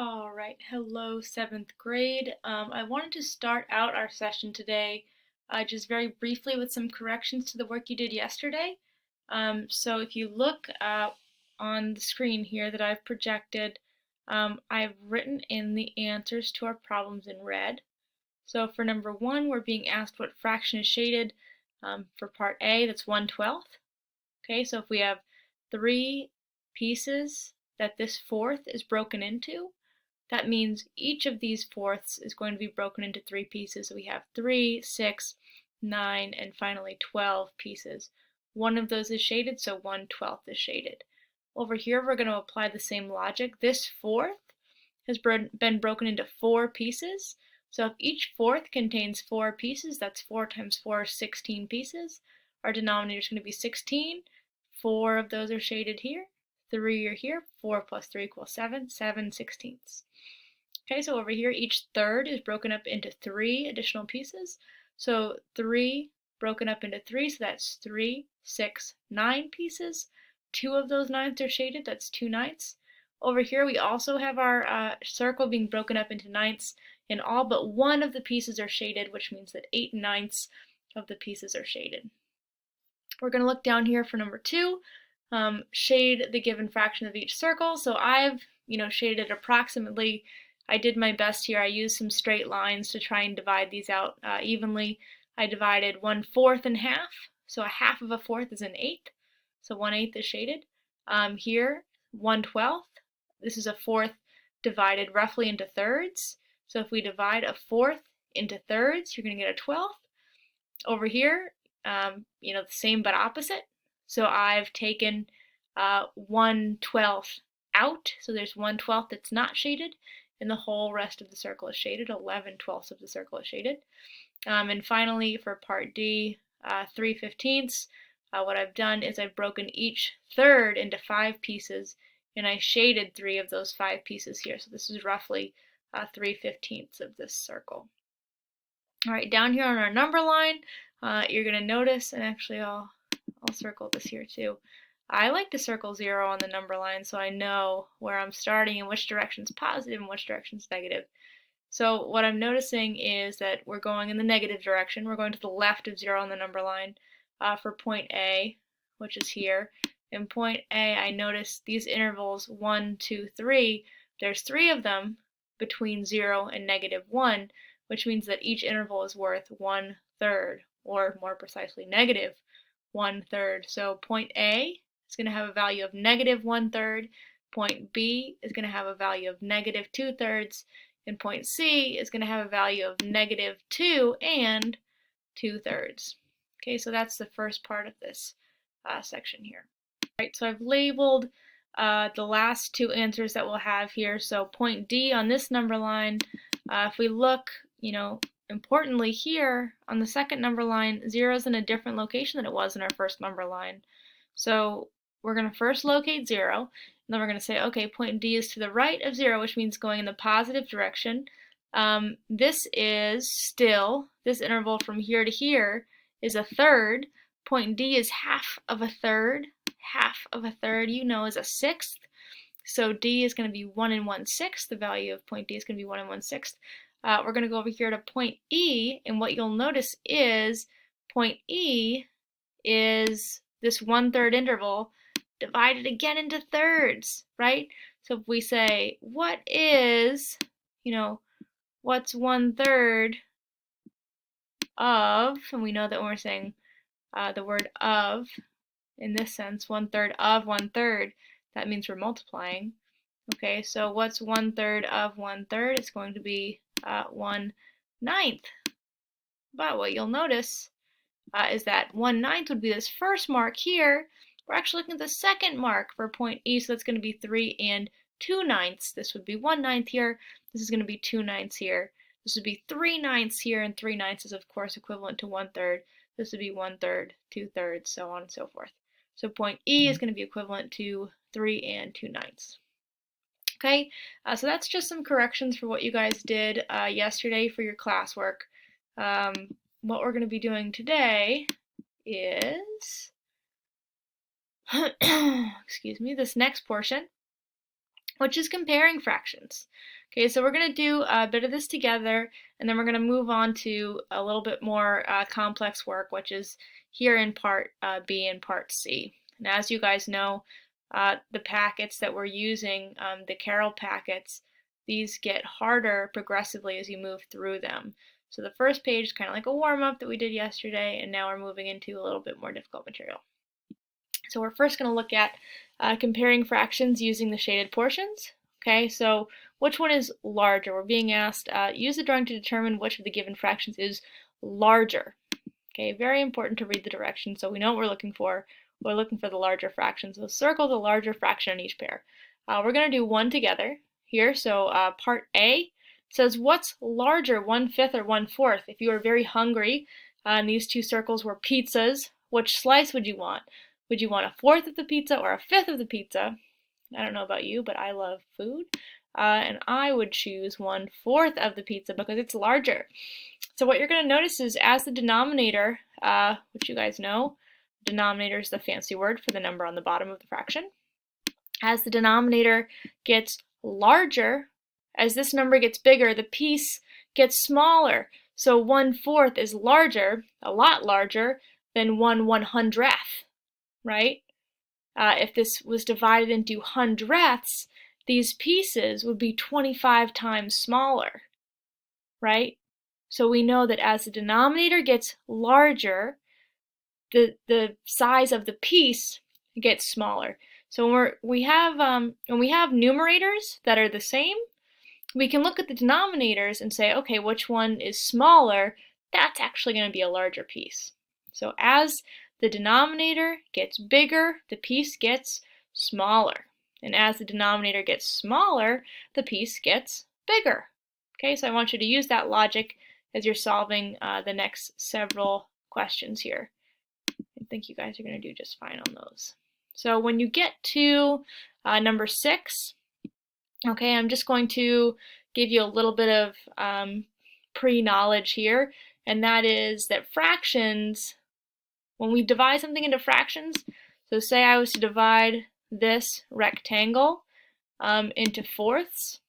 All right, hello, seventh grade. I wanted to start out our session today just very briefly with some corrections to the work you did yesterday. So if you look on the screen here that I've projected, I've written in the answers to our problems in red. So for number 1, we're being asked what fraction is shaded. For part A, that's 1/12. Okay, so if we have 3 pieces that this fourth is broken into, that means each of these fourths is going to be broken into 3 pieces. So we have 3, 6, 9, and finally 12 pieces. One of those is shaded, so 1/12 is shaded. Over here, we're going to apply the same logic. This fourth has been broken into 4 pieces. So if each fourth contains 4 pieces, that's 4 times 4 is 16 pieces. Our denominator is going to be 16. 4 of those are shaded here. 3 are here. 4 plus 3 equals 7. 7/16. Okay, so over here, each third is broken up into 3 additional pieces. So 3 broken up into 3, so that's 3, 6, 9 pieces. 2 of those ninths are shaded, that's 2 ninths. Over here, we also have our circle being broken up into ninths, and all but one of the pieces are shaded, which means that 8/9 of the pieces are shaded. We're going to look down here for number 2, shade the given fraction of each circle. So I've, shaded approximately. I did my best here. I used some straight lines to try and divide these out evenly. I divided 1/4 in half, so a half of a fourth is an eighth, so 1/8 is shaded. Here, 1/12, this is a fourth divided roughly into thirds. So if we divide a fourth into thirds, you're going to get a 12th. Over here, the same but opposite. So I've taken 1/12 out, so there's 1/12 that's not shaded, and the whole rest of the circle is shaded. 11/12 of the circle is shaded. And finally, for part D, 3/15, what I've done is I've broken each third into 5 pieces, and I shaded 3 of those 5 pieces here. So this is roughly 3/15 of this circle. All right, down here on our number line, you're going to notice, and actually I'll circle this here too. I like to circle 0 on the number line so I know where I'm starting and which direction is positive and which direction is negative. So what I'm noticing is that we're going in the negative direction. We're going to the left of 0 on the number line for point A, which is here. In point A, I notice these intervals 1, 2, 3. There's 3 of them between 0 and -1, which means that each interval is worth 1/3, or more precisely, -1/3. So point A is going to have a value of -1/3, point B is going to have a value of -2/3, and point C is going to have a value of -2 and 2/3. Okay, so that's the first part of this section here. All right, so I've labeled the last 2 answers that we'll have here. So point D on this number line, if we look, importantly here on the second number line, 0 is in a different location than it was in our first number line. So we're going to first locate 0, and then we're going to say, okay, point D is to the right of 0, which means going in the positive direction. This is still, this interval from here to here is a third. Point D is half of a third. Half of a third, is a sixth. So D is going to be 1 1/6. The value of point D is going to be 1 1/6. We're going to go over here to point E, and what you'll notice is point E is this 1/3 interval divided again into thirds, right? So if we say, what is, what's 1/3 of, and we know that when we're saying the word of, in this sense, 1/3 of 1/3, that means we're multiplying. Okay, so what's 1/3 of 1/3? It's going to be 1/9. But what you'll notice is that 1/9 would be this first mark here. We're actually looking at the second mark for point E, so that's going to be 3 2/9. This would be 1/9 here. This is going to be 2/9 here. This would be 3/9 here, and 3/9 is of course equivalent to 1/3. This would be 1/3, 2/3, so on and so forth. So point E is going to be equivalent to 3 2/9. Okay, so that's just some corrections for what you guys did yesterday for your classwork. What we're going to be doing today is, excuse me, this next portion. which is comparing fractions. Okay, so we're going to do a bit of this together, and then we're going to move on to a little bit more complex work, which is here in part B and part C. And as you guys know, the packets that we're using, the Carroll packets, these get harder progressively as you move through them. So the first page is kind of like a warm-up that we did yesterday, and now we're moving into a little bit more difficult material. So we're first going to look at comparing fractions using the shaded portions. Okay, so which one is larger? We're being asked, use the drawing to determine which of the given fractions is larger. Okay, very important to read the directions so we know what we're looking for. We're looking for the larger fraction, so circle the larger fraction in each pair. We're going to do one together here, so part A says what's larger, 1/5 or 1/4? If you are very hungry and these two circles were pizzas, which slice would you want? Would you want 1/4 of the pizza or 1/5 of the pizza? I don't know about you, but I love food. And I would choose 1/4 of the pizza because it's larger. So what you're going to notice is as the denominator, which you guys know, denominator is the fancy word for the number on the bottom of the fraction. As the denominator gets larger, as this number gets bigger, the piece gets smaller. So 1/4 is larger, a lot larger, than 1/100th, right? If this was divided into hundredths, these pieces would be 25 times smaller, right? So we know that as the denominator gets larger, the size of the piece gets smaller. So when we have numerators that are the same, we can look at the denominators and say, okay, which one is smaller? That's actually going to be a larger piece. So as the denominator gets bigger, the piece gets smaller. And as the denominator gets smaller, the piece gets bigger. Okay, so I want you to use that logic as you're solving the next several questions here. I think you guys are going to do just fine on those. So when you get to number 6, okay, I'm just going to give you a little bit of pre-knowledge here, and that is that fractions, when we divide something into fractions, so say I was to divide this rectangle into fourths,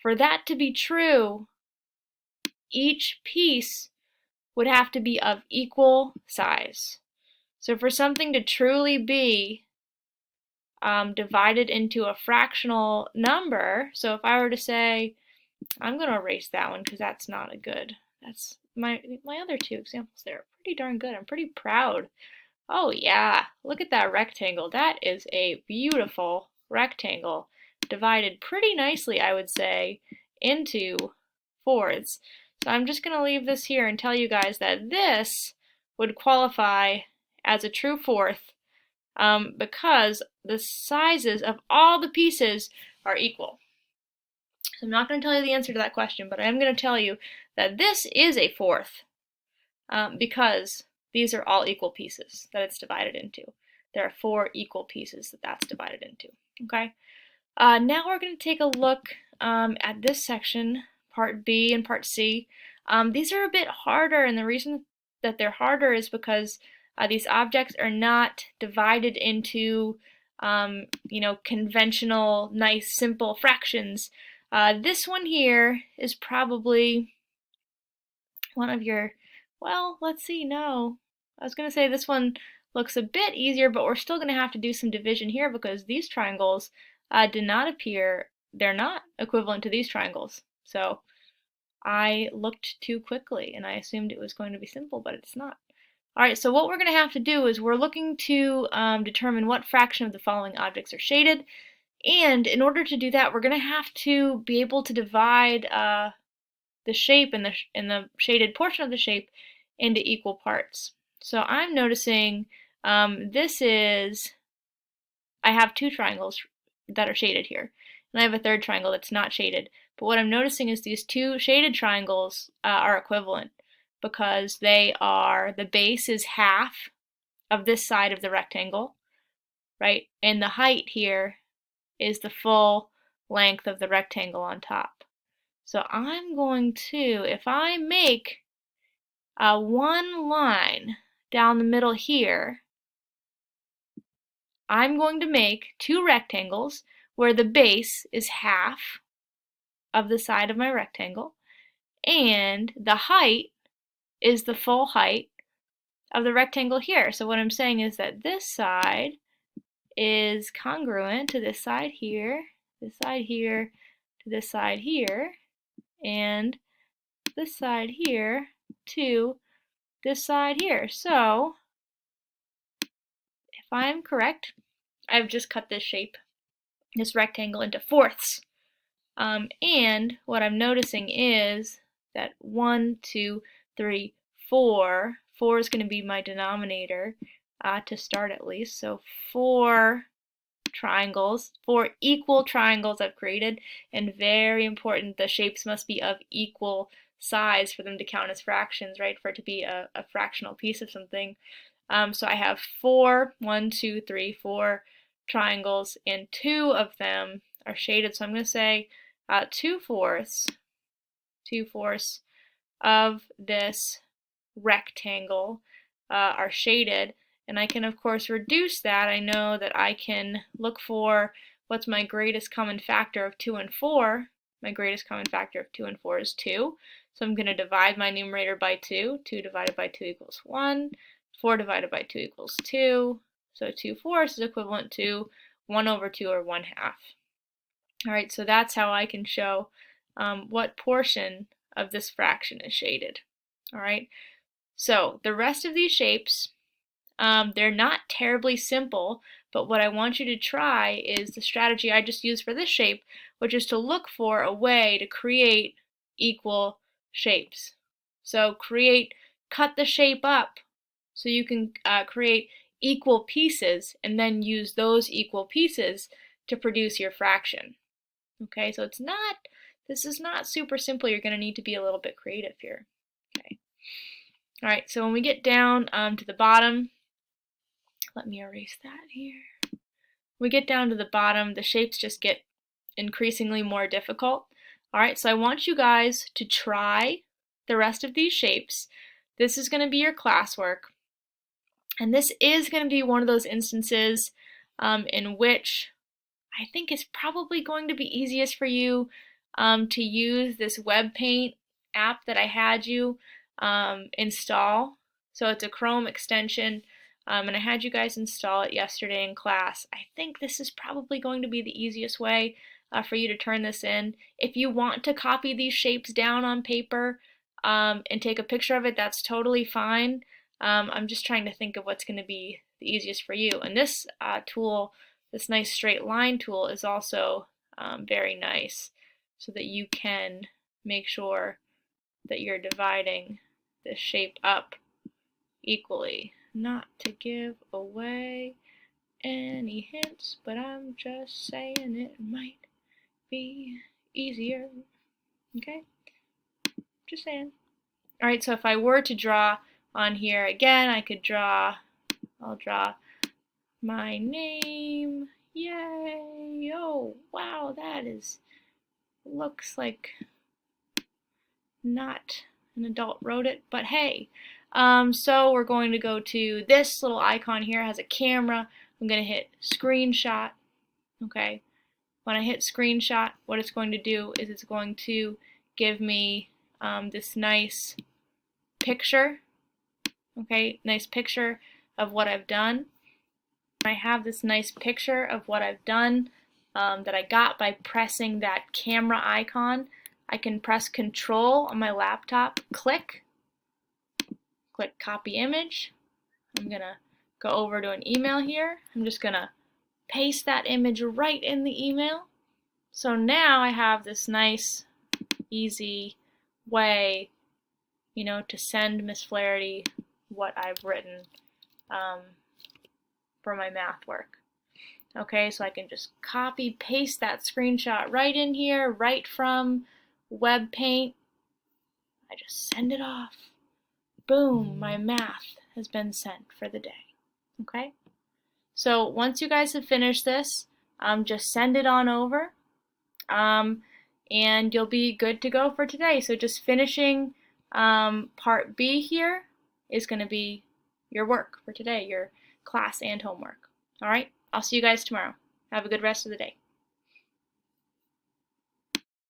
for that to be true, each piece would have to be of equal size. So for something to truly be divided into a fractional number, so if I were to say, I'm going to erase that one because that's not a good, that's my other two examples there are pretty darn good. I'm pretty proud. Oh yeah, look at that rectangle. That is a beautiful rectangle, divided pretty nicely, I would say, into fourths. So I'm just going to leave this here and tell you guys that this would qualify as a true fourth because the sizes of all the pieces are equal. So I'm not going to tell you the answer to that question, but I am going to tell you that this is a fourth because these are all equal pieces that it's divided into. There are 4 equal pieces that that's divided into. Okay. Now we're going to take a look at this section, part B and part C. These are a bit harder, and the reason that they're harder is because these objects are not divided into conventional, nice, simple fractions. This one here is probably one of your, well, let's see, no. I was going to say this one looks a bit easier, but we're still going to have to do some division here because these triangles did not appear, they're not equivalent to these triangles. So I looked too quickly and I assumed it was going to be simple, but it's not. Alright, so what we're going to have to do is we're looking to determine what fraction of the following objects are shaded, and in order to do that we're going to have to be able to divide the shape and the shaded portion of the shape into equal parts. So I'm noticing I have 2 triangles that are shaded here, and I have a third triangle that's not shaded, but what I'm noticing is these 2 shaded triangles are equivalent, because the base is half of this side of the rectangle, right? And the height here is the full length of the rectangle on top. So I'm going to, if I make one line down the middle here, I'm going to make 2 rectangles where the base is half of the side of my rectangle, and the height is the full height of the rectangle here. So what I'm saying is that this side is congruent to this side here, this side here, to this side here, and this side here to this side here. So if I'm correct, I've just cut this shape, this rectangle, into fourths. And what I'm noticing is that 1, 2, 3, 4. 4 is going to be my denominator to start at least. So 4 triangles, 4 equal triangles I've created, and very important, the shapes must be of equal size for them to count as fractions, right? For it to be a fractional piece of something. So I have 4, 1, 2, 3, 4 triangles, and 2 of them are shaded. So I'm going to say 2/4 of this rectangle are shaded, and I can of course reduce that. I know that I can look for what's my greatest common factor of 2 and 4. My greatest common factor of 2 and 4 is 2, so I'm going to divide my numerator by 2. 2 divided by 2 equals 1. 4 divided by 2 equals 2. So 2/4 is equivalent to 1/2, or 1/2. Alright, so that's how I can show what portion of this fraction is shaded. Alright, so the rest of these shapes, they're not terribly simple, but what I want you to try is the strategy I just used for this shape, which is to look for a way to create equal shapes. So cut the shape up so you can create equal pieces, and then use those equal pieces to produce your fraction. Okay, so this is not super simple. You're going to need to be a little bit creative here. Okay. All right, so when we get down to the bottom, let me erase that here. When we get down to the bottom, the shapes just get increasingly more difficult. All right, so I want you guys to try the rest of these shapes. This is going to be your classwork, and this is going to be one of those instances in which I think it's probably going to be easiest for you to use this web paint app that I had you install. So it's a Chrome extension, and I had you guys install it yesterday in class. I think this is probably going to be the easiest way for you to turn this in. If you want to copy these shapes down on paper and take a picture of it, that's totally fine. I'm just trying to think of what's going to be the easiest for you. And this tool, this nice straight line tool, is also very nice, so that you can make sure that you're dividing this shape up equally. Not to give away any hints, but I'm just saying it might be easier. Okay? Just saying. Alright, so if I were to draw on here again, I could I'll draw my name. Yay! Oh, wow, looks like not an adult wrote it, but hey. So we're going to go to this little icon here. It has a camera. I'm going to hit screenshot. Okay. When I hit screenshot, what it's going to do is it's going to give me this nice picture. Okay, nice picture of what I've done. I have this nice picture of what I've done that I got by pressing that camera icon. I can press Control on my laptop, click copy image. I'm going to go over to an email here. I'm just going to paste that image right in the email. So now I have this nice, easy way, to send Miss Flaherty what I've written for my math work. Okay, so I can just copy paste that screenshot right in here, right from Web Paint. I just send it off. Boom, my math has been sent for the day. Okay, so once you guys have finished this, just send it on over, and you'll be good to go for today. So just finishing part B here is going to be your work for today, your class and homework. All right, I'll see you guys tomorrow. Have a good rest of the day.